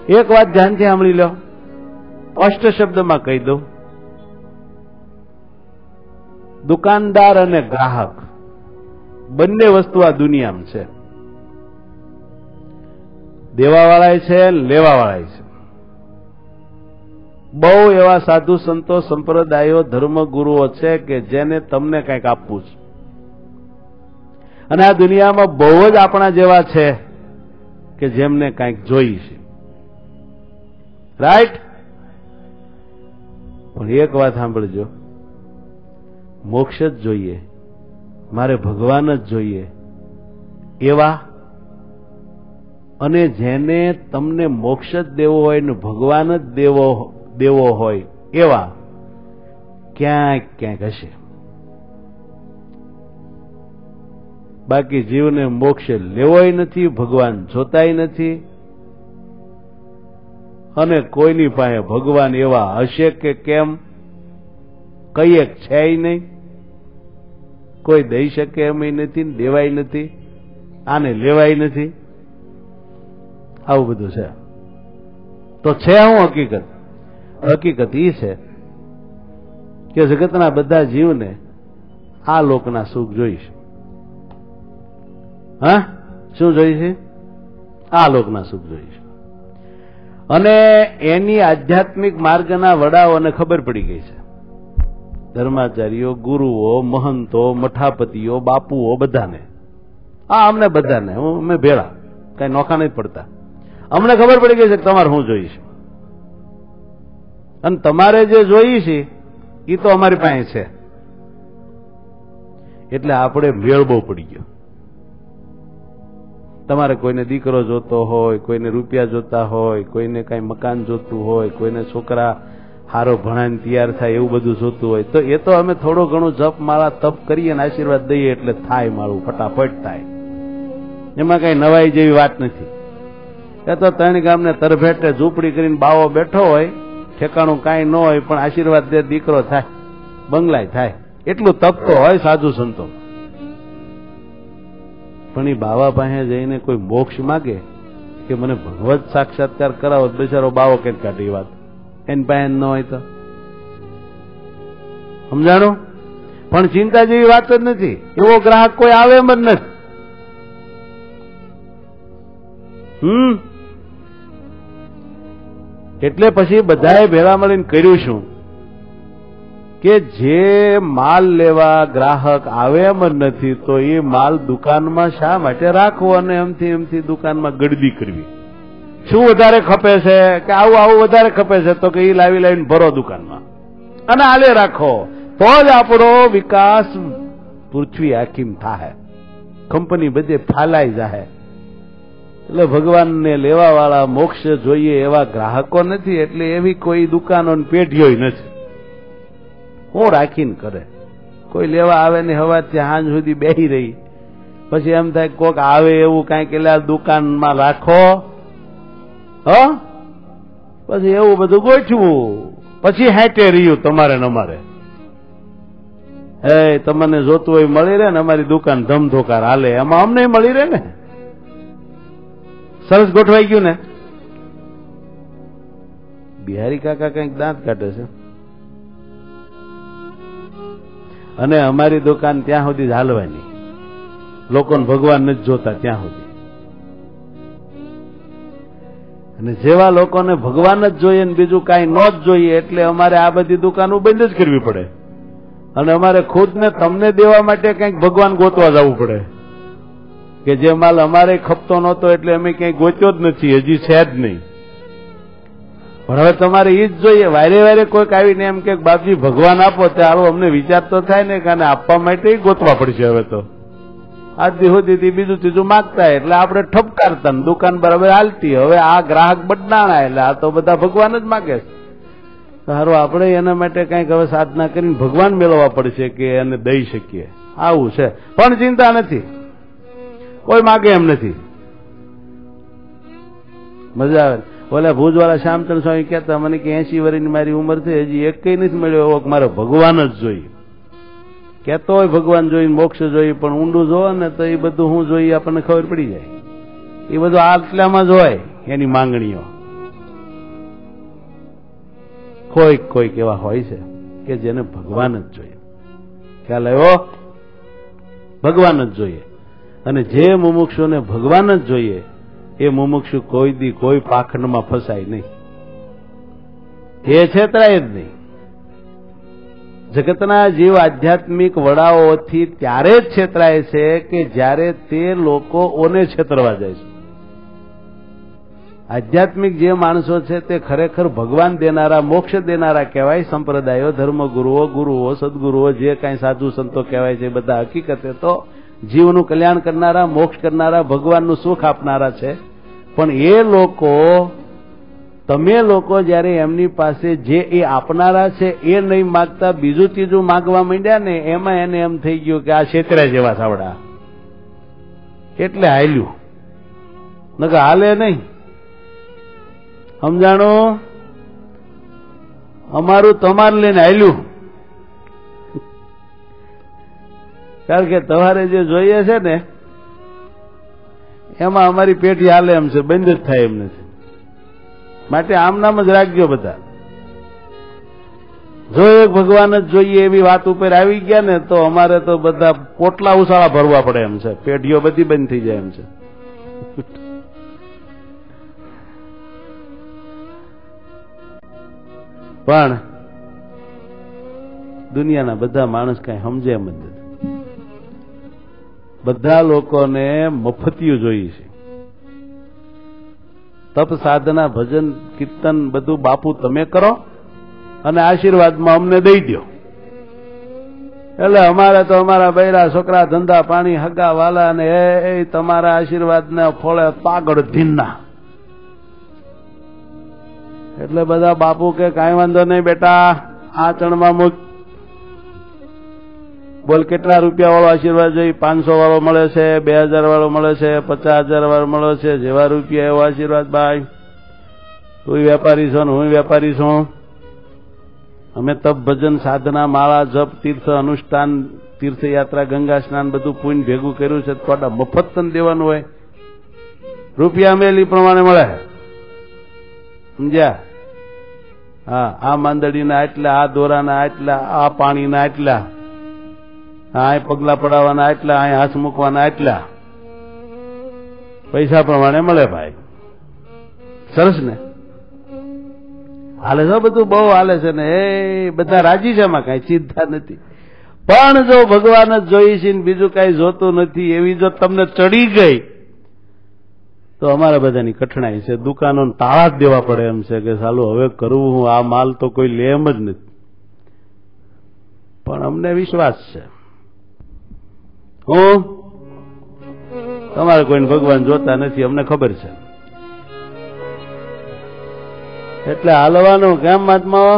એક વાત ધ્યાનથી સાંભળી લો, અષ્ટ શબ્દમાં કહી દઉં. દુકાનદાર અને ગ્રાહક બંને વસ્તુ આ દુનિયામાં છે. દેવાવાળાય છે, લેવાવાળાય છે. બહુ એવા સાધુ સંતો, સંપ્રદાયો, ધર્મગુરુઓ છે કે જેને તમને કંઈક આપવું છે. અને આ દુનિયામાં બહુ જ આપણા જેવા છે કે જેમને કંઈક જોઈ છે. રાઈટ? પણ એક વાત સાંભળજો, મોક્ષ જ જોઈએ, મારે ભગવાન જ જોઈએ એવા, અને જેને તમને મોક્ષ જ દેવો હોય ને ભગવાન જ દેવો હોય એવા ક્યાંક ક્યાંક હશે. બાકી જીવને મોક્ષ લેવોય નથી, ભગવાન જોતાય નથી, અને કોઈની પાસે ભગવાન એવા હશે કે કેમ કઈ છે નહીં. કોઈ દઈ શકે એમ નથી, દેવાય નથી, આને લેવાય નથી. આવું બધું છે. તો છે શું હકીકત? હકીકત એ છે કે જગતના બધા જીવને આ લોકના સુખ જોઈશે. હા, શું જોઈશે? આ લોકના સુખ જોઈશે. અને એની આધ્યાત્મિક માર્ગના વડાઓને ખબર પડી ગઈ છે. ધર્માચાર્યો, ગુરુઓ, મહંતો, મઠાપતિઓ, બાપુઓ, બધાને, અમને બધાને, અમે ભેળા, કઈ નોખા નહીં પડતા. અમને ખબર પડી ગઈ છે કે તમારે શું જોઈશે, અને તમારે જે જોઈએ છે એ તો અમારી પાસે છે. એટલે આપણે મેળ બહુ પડી ગયો. તમારે કોઈને દીકરો જોતો હોય, કોઈને રૂપિયા જોતા હોય, કોઈને કઈ મકાન જોતું હોય, કોઈને છોકરા હારો ભણાઈને તૈયાર થાય એવું બધું જોતું હોય, તો એ તો અમે થોડું ઘણું જપ માળા તપ કરીએ ને આશીર્વાદ દઈએ એટલે થાય, મારું ફટાફટ થાય. એમાં કઈ નવાઈ જેવી વાત નથી. એ તો ત્રણ ગામને તરભેટે ઝૂંપડી કરીને બાવો બેઠો હોય, ઠેકાણું કાંઈ ન હોય, પણ આશીર્વાદ દે દીકરો થાય, બંગલાય થાય, એટલું તપ તો હોય સાધુ સંતો. પણ એ બાવા પાસે જઈને કોઈ મોક્ષ માગે કે મને ભગવત સાક્ષાત્કાર કરાવો, બિચારો બાવો કેમ કાઢી વાત, એની પાસે ન હોય તો સમજાણું. પણ ચિંતા જેવી વાત જ નથી. એવો ગ્રાહક કોઈ આવે એમ જ નથી. એટલે પછી બધાએ ભેળા મળીને કર્યું શું કે જે માલ લેવા ગ્રાહક આવે એમ જ નથી, તો એ માલ દુકાનમાં શા માટે રાખવો અને એમથી દુકાનમાં ગડદી કરવી? શું વધારે ખપે છે કે આવું વધારે ખપે છે, તો કે એ લાવીને ભરો દુકાનમાં અને આલે રાખો, તો જ આપણો વિકાસ પૃથ્વી આખી થાય, કંપની બધે ફાલાઈ જાય. એટલે ભગવાનને લેવા વાળા, મોક્ષ જોઈએ એવા ગ્રાહકો નથી. એટલે એવી કોઈ દુકાનો પેઢીઓ નથી. હું રાખીને કરે, કોઈ લેવા આવે ને હવાથી સાંજ સુધી બેહી રહી, પછી એમ થાય કોક આવે એવું કઈક એટલે દુકાનમાં રાખો, પછી એવું બધું ગોઠવું, પછી હાટે રહ્યું તમારે ને અમારે. હે, તમને જોતું હોય મળી રહે ને, અમારી દુકાન ધમધોકાર હાલે, એમાં અમને મળી રહે ને. સરસ ગોઠવાઈ ગયું ને. બિહારી કાકા કઈક દાંત કાઢે છે, અને અમારી દુકાન ત્યાં સુધી જ હાલવાની, લોકોને ભગવાન નથી જોતા ત્યાં સુધી. અને જેવા લોકોને ભગવાન જ જોઈએ ને બીજું કાંઈ ન જ જોઈએ, એટલે અમારે આ બધી દુકાનો બંધ જ કરવી પડે, અને અમારે ખુદને તમને દેવા માટે કંઈક ભગવાન ગોતવા જવું પડે, કે જે માલ અમારે ખપતો નહોતો એટલે અમે ક્યાંય ગોત્યો જ નથી, હજી છે જ નહીં. પણ હવે તમારે એ જ જોઈએ. વારે વારે કોઈક આવીને એમ કે બાપજી ભગવાન આપો, ત્યારે અમને વિચાર તો થાય ને કે આપવા માટે ગોતવા પડશે. હવે તો આજ સુધી બીજું ત્રીજું માગતા, એટલે આપણે ઠપકારતા, દુકાન બરાબર હાલતી. હવે આ ગ્રાહક બદનાણા, એટલે આ તો બધા ભગવાન જ માગે છે. સારું, આપણે એના માટે કંઈક હવે સાધના કરીને ભગવાન મેળવવા પડશે કે એને દઈ શકીએ. આવું છે. પણ ચિંતા નથી, કોઈ માગે એમ નથી. મજા આવે. ઓલા ભુજવાળા શ્યામચંદ્ર સ્વામી કહેતા, મને કે 80 વર્ષની મારી ઉંમર છે, હજી એક કઈ નથી મળ્યો એવો મારે ભગવાન જ જોઈએ. કહેતો હોય ભગવાન જોઈ, મોક્ષ જોઈ, પણ ઊંડું જોવો ને તો એ બધું હું જોઈએ આપણને ખબર પડી જાય. એ બધું આટલામાં જ હોય એની માંગણીઓ. કોઈક એવા હોય છે કે જેને ભગવાન જ જોઈએ. ખ્યાલ આવ્યો? ભગવાન જ જોઈએ. અને જે મુમુક્ષુને ભગવાન જ જોઈએ એ મુમુક્ષુ કોઈ દી કોઈ પાખંડમાં ફસાય નહીં, એ છેતરાય જ નહીં. જગતના જીવ આધ્યાત્મિક વડાઓથી ત્યારે જ છેતરાય છે કે જ્યારે તે લોકોને છેતરવા જાય છે. આધ્યાત્મિક જે માણસો છે તે ખરેખર ભગવાન દેનારા, મોક્ષ દેનારા કહેવાય. સંપ્રદાયો, ધર્મગુરુઓ, ગુરુઓ, સદગુરુઓ, જે કાંઈ સાધુ સંતો કહેવાય છે બધા હકીકતે તો જીવનું કલ્યાણ કરનારા, મોક્ષ કરનારા, ભગવાનનું સુખ આપનારા છે. પણ એ લોકો, તમે લોકો જયારે એમની પાસે જે એ આપનારા છે એ નહીં માગતા બીજું ત્રીજું માગવા માંડ્યા ને, એમાં એને એમ થઈ ગયું કે આ છેતરા જેવા સાવડા, એટલે હાલ્યું. નકર હાલે નહીં. સમજાણું? અમારું તમારે લઈને હાલ્યું. કારણ કે તમારે જે જોઈએ છે ને એમાં અમારી પેટી હાલે એમ છે, બંધ જ થાય એમ નથી. માટે આમ નામ જ રાખજો બધા. જો એક ભગવાન જ જોઈએ એવી વાત ઉપર આવી ગયા ને તો અમારે તો બધા પોટલા ઉસાળા ભરવા પડે એમ છે, પેઢીઓ બધી બંધ થઈ જાય એમ છે. પણ દુનિયાના બધા માણસ કઈ સમજે એમ જ નથી. બધા લોકોને મફતિયું જોઈએ છે. તપ સાધના ભજન કીર્તન બધું બાપુ તમે કરો અને આશીર્વાદમાં અમને દઈ દો. એટલે અમારે તો અમારા બૈરા છોકરા, ધંધા પાણી, હગા વાલા અને એ તમારા આશીર્વાદને ફળે પાગળ ધીનના. એટલે બધા બાપુ કે કાંઈ વાંધો નહીં બેટા, આ ચણમાં મૂક. બોલ કેટલા રૂપિયા વાળો આશીર્વાદ જોઈએ? 500 વાળો મળે છે, 2000 વાળો મળે છે, 50,000 વાળો મળે છે. જેવા રૂપિયા એવો આશીર્વાદ. ભાઈ તું વેપારી છો ને હું વેપારી છું. અમે તપ ભજન સાધના માળા જપ તીર્થ અનુષ્ઠાન તીર્થયાત્રા ગંગા સ્નાન બધું પુણ્ય ભેગું કર્યું છે. થોડા મફત તને દેવાનું હોય? રૂપિયા મેલી પ્રમાણે મળે. સમજ્યા? હા, આ માંદડીના આટલા, આ દોરાના આટલા, આ પાણીના આટલા, આ પગલા પડાવવાના આટલા, અહીં હાથ મૂકવાના આટલા. પૈસા પ્રમાણે મળે ભાઈ. સરસ ને? હાલે છે બધું, બહુ હાલે છે ને. એ બધા રાજી છે, એમાં કઈ ચિંતા નથી. પણ જો ભગવાન જ જોઈ છે ને બીજું કઈ જોતું નથી, એવી જો તમને ચડી ગઈ તો અમારા બધાની કઠણાઈ છે. દુકાનો તાળા જ દેવા પડે એમ છે કે સાલું હવે કરવું હું, આ માલ તો કોઈ લે એમ જ નથી. પણ અમને વિશ્વાસ છે. હું તમારે કોઈને ભગવાન જોતા નથી, અમને ખબર છે. એટલે હાલવાનું કેમ મહાત્માઓ?